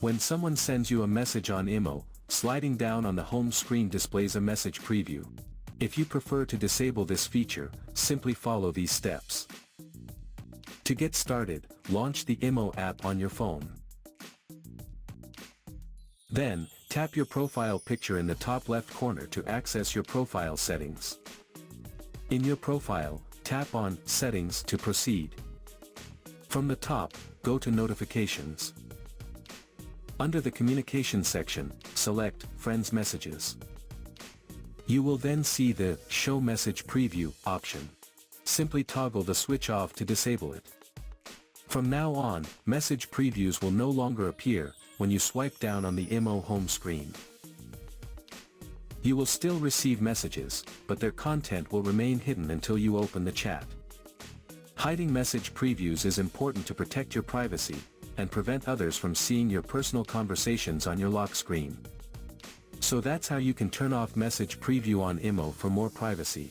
When someone sends you a message on IMO, sliding down on the home screen displays a message preview. If you prefer to disable this feature, simply follow these steps. To get started, launch the IMO app on your phone. Then, tap your profile picture in the top left corner to access your profile settings. In your profile, tap on Settings to proceed. From the top, go to Notifications. Under the Communication section, select Friends Messages. You will then see the Show Message Preview option. Simply toggle the switch off to disable it. From now on, message previews will no longer appear when you swipe down on the IMO home screen. You will still receive messages, but their content will remain hidden until you open the chat. Hiding message previews is important to protect your privacy and prevent others from seeing your personal conversations on your lock screen. So that's how you can turn off message preview on IMO for more privacy.